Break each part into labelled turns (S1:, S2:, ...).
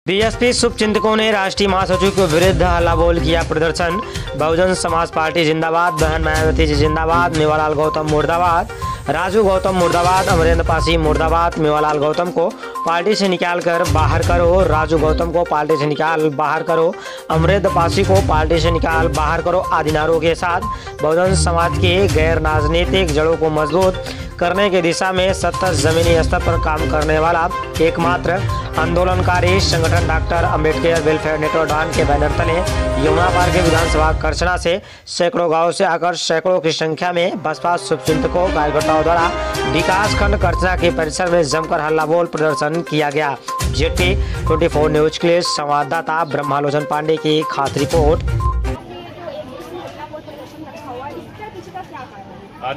S1: BSP शुभचिंतकों ने राष्ट्रीय महासचिव के विरुद्ध हल्ला बोल किया प्रदर्शन। बहुजन समाज पार्टी जिंदाबाद, बहन मायावती जी जिंदाबाद, मेवालाल गौतम मुर्दाबाद, राजू गौतम मुर्दाबाद, अमरेंद्र पासी मुर्दाबाद। मेवालाल गौतम को पार्टी से निकाल कर बाहर करो, राजू गौतम को पार्टी से निकाल बाहर करो, अमरेंद्र पासी को पार्टी से निकाल बाहर करो आदि नारों के साथ बहुजन समाज के गैर राजनीतिक जड़ों को मजबूत करने की दिशा में सतत जमीनी स्तर पर काम करने वाला एकमात्र आंदोलनकारी संगठन डॉक्टर अंबेडकर वेलफेयर नेटवर्क डान के बैनर तले यमुना पार के विधानसभा करछना से सैकड़ों गांव से आकर सैकड़ों की संख्या में बसपा शुभचिंतकों कार्यकर्ताओं द्वारा विकास खंड करछना के परिसर में जमकर हल्ला बोल प्रदर्शन किया गया। जेटी 24 न्यूज के लिए संवाददाता ब्रह्मालोचन पांडे की खास रिपोर्ट।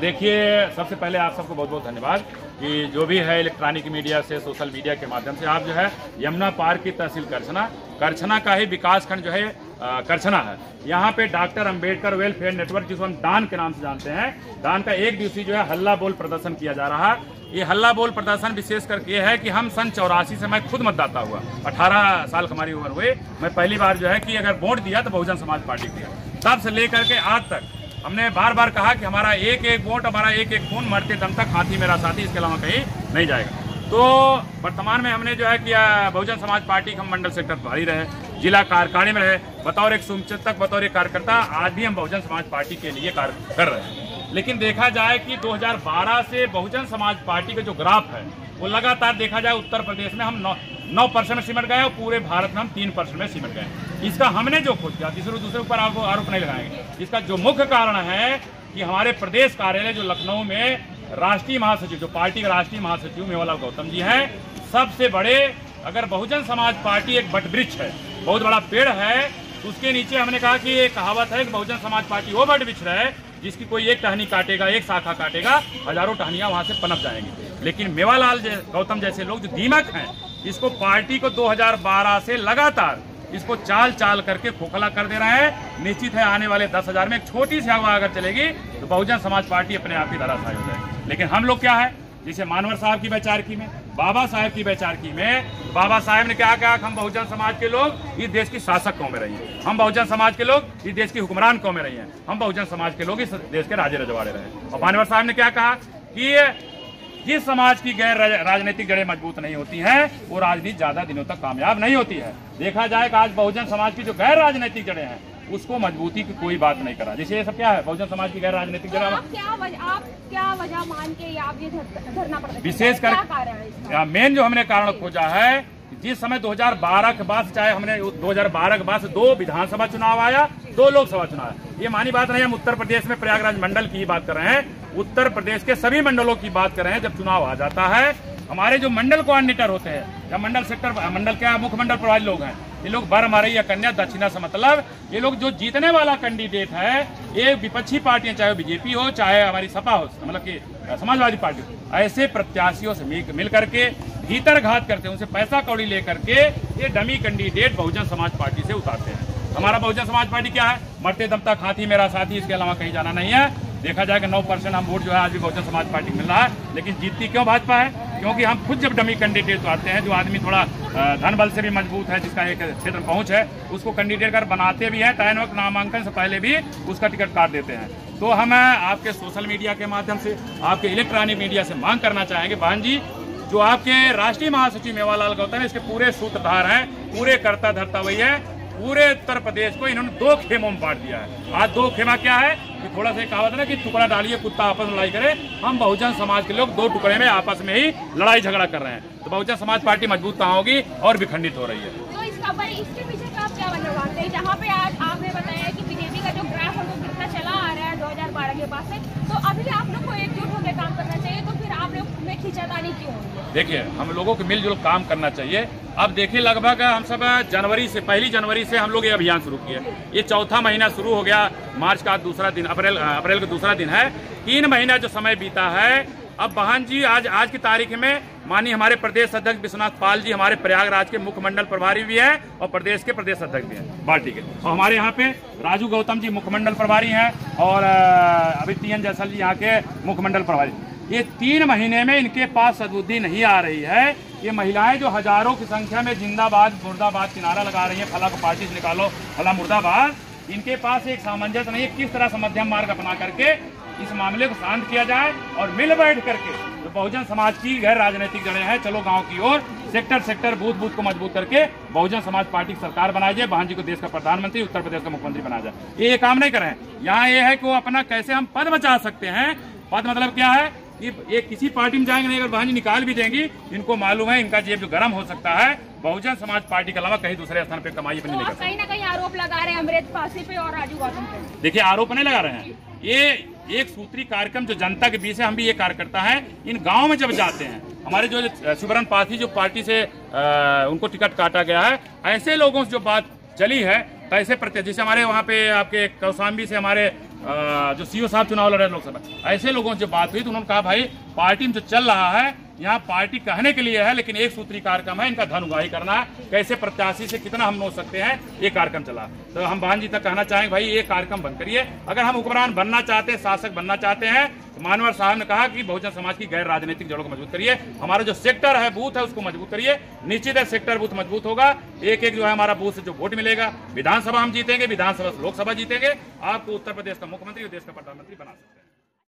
S2: देखिए, सबसे पहले आप सबको बहुत बहुत धन्यवाद कि जो भी है इलेक्ट्रॉनिक मीडिया से, सोशल मीडिया के माध्यम से आप जो है यमुना पार की तहसील करछना का ही विकास खंड जो है करछना है। यहाँ पे डॉक्टर अंबेडकर वेलफेयर नेटवर्क, जिसको हम डान के नाम से जानते हैं, डान का एक दिवसीय जो है हल्ला बोल प्रदर्शन किया जा रहा है। ये हल्ला बोल प्रदर्शन विशेष करके ये है कि हम सन 84 से, मैं खुद मतदाता हुआ, 18 साल हमारी उम्र हुई, मैं पहली बार जो है कि अगर वोट दिया तो बहुजन समाज पार्टी दिया। तब से लेकर के आज तक हमने बार बार कहा कि हमारा एक एक वोट, हमारा एक एक खून, मरते दम तक हाथी मेरा साथी, इसके अलावा कहीं नहीं जाएगा। तो वर्तमान में हमने जो है कि बहुजन समाज पार्टी के हम मंडल सेक्टर प्रभारी रहे, जिला कार्यकारिणी में रहे, बतौर एक शुभचिंतक, बतौर एक कार्यकर्ता आज भी हम बहुजन समाज पार्टी के लिए कार्य कर रहे हैं। लेकिन देखा जाए कि 2012 से बहुजन समाज पार्टी का जो ग्राफ है वो लगातार देखा जाए उत्तर प्रदेश में हम 9% में सिमट गए और पूरे भारत में हम 3% में सिमट गए। इसका हमने जो खुद किया, दूसरे ऊपर आरोप नहीं लगाएंगे। इसका जो मुख्य कारण है कि हमारे प्रदेश कार्यालय जो लखनऊ में राष्ट्रीय महासचिव, जो पार्टी के राष्ट्रीय महासचिव मेवालाल गौतम जी हैं, सबसे बड़े, अगर बहुजन समाज पार्टी एक बट वृक्ष है, बहुत बड़ा पेड़ है, उसके नीचे हमने कहा कि एक कहावत है कि बहुजन समाज पार्टी वो बट वृक्ष है जिसकी कोई एक टहनी काटेगा, एक शाखा काटेगा, हजारों टहनियां वहां से पनप जाएंगी। लेकिन मेवालाल गौतम जैसे लोग जो दीमक हैं, इसको पार्टी को 2012 से लगातार इसको चाल चाल करके खोखला कर दे रहे हैं। निश्चित है आने वाले 10,000 में एक छोटी सी हवा अगर चलेगी तो बहुजन समाज पार्टी अपने आप ही धराशायी हो जाएगी। लेकिन हम लोग क्या है, जैसे मानवर साहब की वैचारिकी में, बाबा साहब की वैचारिकी में, बाबा साहब ने क्या कहा कि हम बहुजन समाज के लोग इस देश की शासक कौमें रही हैं, हम बहुजन समाज के लोग इस देश की हुक्मरान कौमें रही हैं, हम बहुजन समाज के लोग इस देश के राजे रजवाड़े रहे। और मानवर साहब ने क्या कहा कि जिस समाज की गैर राजनीतिक जड़ें मजबूत नहीं होती हैं वो राजनीति ज्यादा दिनों तक कामयाब नहीं होती है। देखा जाए कि आज बहुजन समाज की जो गैर राजनीतिक जड़ें हैं उसको मजबूती की कोई बात नहीं करा। जैसे ये सब क्या है, बहुजन समाज की गैर राजनीतिक जड़ें, आप क्या वजह मान के आप ये धरना प्रदर्शन, विशेष कर मेन जो हमने कारण खोजा है, जिस समय 2012 के बाद, चाहे हमने 2012 के बाद से 2 विधानसभा चुनाव आया, 2 लोकसभा चुनाव, ये मानी बात नहीं। हम उत्तर प्रदेश में प्रयागराज मंडल की बात कर रहे हैं, उत्तर प्रदेश के सभी मंडलों की बात कर रहे हैं। जब चुनाव आ जाता है, हमारे जो मंडल कोऑर्डिनेटर होते हैं या मंडल सेक्टर, मंडल क्या मुख्य मंडल प्रभारी लोग हैं, ये लोग बर मारई या कन्या दक्षिणा से मतलब, ये लोग जो जीतने वाला कैंडिडेट है, ये विपक्षी पार्टियां, चाहे बीजेपी हो चाहे हमारी सपा हो, मतलब कि समाजवादी पार्टी, ऐसे प्रत्याशियों से मिल करके भीतर घात करते हैं, उनसे पैसा कौड़ी लेकर के ये dummy candidate Bahujan Samaj party से उतारते हैं। हमारा बहुजन समाज पार्टी क्या है, मरते दम तक हाथी मेरा साथी, इसके अलावा कहीं जाना नहीं है। देखा जाए कि 9% हम वोट जो है आज भी बहुजन समाज पार्टी मिल रहा है। लेकिन जीतती क्यों भाजपा है? क्योंकि हम खुद जब डमी कैंडिडेट उतारते हैं, जो आदमी थोड़ा धन बल से भी मजबूत है, जिसका एक क्षेत्र पहुंच है, उसको कैंडिडेट कर बनाते भी हैं, तय वक्त नामांकन से पहले भी उसका टिकट काट देते हैं। तो हम आपके सोशल मीडिया के माध्यम से, आपके इलेक्ट्रॉनिक मीडिया से मांग करना चाहेंगे, बहन जी, जो आपके राष्ट्रीय महासचिव मेवालाल गौतम है, इसके पूरे सूत्रधार हैं, पूरे कर्ता धर्ता वही है, पूरे उत्तर प्रदेश को इन्होंने 2 खेमों में बांट दिया है। आज 2 खेमा क्या है कि थोड़ा सा कहावत है ना कि टुकड़ा डालिए कुत्ता आपस में लड़ाई करे, हम बहुजन समाज के लोग 2 टुकड़े में आपस में ही लड़ाई झगड़ा कर रहे हैं। तो बहुजन समाज पार्टी मजबूत कहाँ होगी और विखंडित हो रही है।
S3: तो इसके पीछे का आप क्या वजह मानते हैं? जहाँ पे आज आपने बताया कि बीजेपी का जो ग्राफ है वो गिरता चला आ रहा है 2012 के बाद से, तो अभी आप लोग को एकजुट होकर काम करना चाहिए, तो फिर आप लोग में खींचातानी क्यों हो रही है?
S2: देखिए, हम लोगों को मिलजुल काम करना चाहिए। अब देखिए, लगभग हम सब पहली जनवरी से हम लोग ये अभियान शुरू किए, ये 4था महीना शुरू हो गया, मार्च का दूसरा दिन, अप्रैल का दूसरा दिन है, 3 महीना जो समय बीता है। अब बहन जी, आज की तारीख में माननीय हमारे प्रदेश अध्यक्ष विश्वनाथ पाल जी हमारे प्रयागराज के मुख्य मंडल प्रभारी भी हैं और प्रदेश के प्रदेश अध्यक्ष भी हैं पार्टी के, और हमारे यहाँ पे राजू गौतम जी मुख्य मंडल प्रभारी हैं और अभी TN जैसल जी यहाँ के मुख्य मंडल प्रभारी। ये 3 महीने में इनके पास सद्बुद्धि नहीं आ रही है ये महिलाएं जो हजारों की संख्या में जिंदाबाद मुर्दाबाद की नारा लगा रही हैं, फला को पार्टी से निकालो, फला मुर्दाबाद, इनके पास एक सामंजस्य नहीं है किस तरह से मध्यम मार्ग अपना करके इस मामले को शांत किया जाए और मिल बैठ करके जो बहुजन समाज की गैर राजनीतिक जड़ें हैं, चलो गांव की ओर, सेक्टर सेक्टर बूथ बूथ को मजबूत करके बहुजन समाज पार्टी की सरकार बनाई जाए, बहन जी को देश का प्रधानमंत्री, उत्तर प्रदेश का मुख्यमंत्री बनाया जाए। ये काम नहीं कर रहे हैं। यहाँ ये है कि वो अपना कैसे हम पद बचा सकते हैं। पद मतलब क्या है कि ये किसी पार्टी में जाएंगे नहीं, अगर बहन जी निकाल भी देंगी, इनको मालूम है इनका जेब जो गर्म हो सकता है, बहुजन समाज पार्टी के अलावा कहीं दूसरे स्थान पे कमाई अपनी नहीं कर सकते।
S3: कहीं ना कहीं आरोप लगा रहे हैं अमृत पासी पे और राजू गौतम पे।
S2: देखिए, आरोप नहीं लगा रहे हैं, ये एक सूत्री कार्यक्रम जो जनता के बीच है, हम भी ये कार्यकर्ता हैं, इन गांव में जब जाते हैं, हमारे जो शिवरन पासी जो पार्टी से उनको टिकट काटा गया है, ऐसे लोगों से जो बात चली है, कैसे प्रत्याशी, जैसे हमारे वहाँ पे आपके कौशाम्बी से हमारे जो सीओ साहब चुनाव लड़ रहे लोकसभा, ऐसे लोगों से जो बात हुई तो उन्होंने कहा भाई पार्टी में जो चल रहा है, यहाँ पार्टी कहने के लिए है लेकिन एक सूत्री कार्यक्रम है, इनका धन उगाही करना है, कैसे प्रत्याशी से कितना हम नोच सकते हैं, ये कार्यक्रम चला। तो हम बहन जी तक कहना चाहेंगे भाई ये कार्यक्रम बंद करिए। अगर हम हुक्मरान बनना चाहते हैं, शासक बनना चाहते हैं, तो मानवर साहब ने कहा कि बहुजन समाज की गैर राजनीतिक जड़ों को मजबूत करिए, हमारा जो सेक्टर है, बूथ है, उसको मजबूत करिए। निश्चित है सेक्टर बूथ मजबूत होगा, एक एक जो है हमारा बूथ से जो वोट मिलेगा, विधानसभा हम जीतेंगे, विधानसभा से लोकसभा जीतेंगे, आपको उत्तर प्रदेश का मुख्यमंत्री और देश का प्रधानमंत्री बना सकते हैं।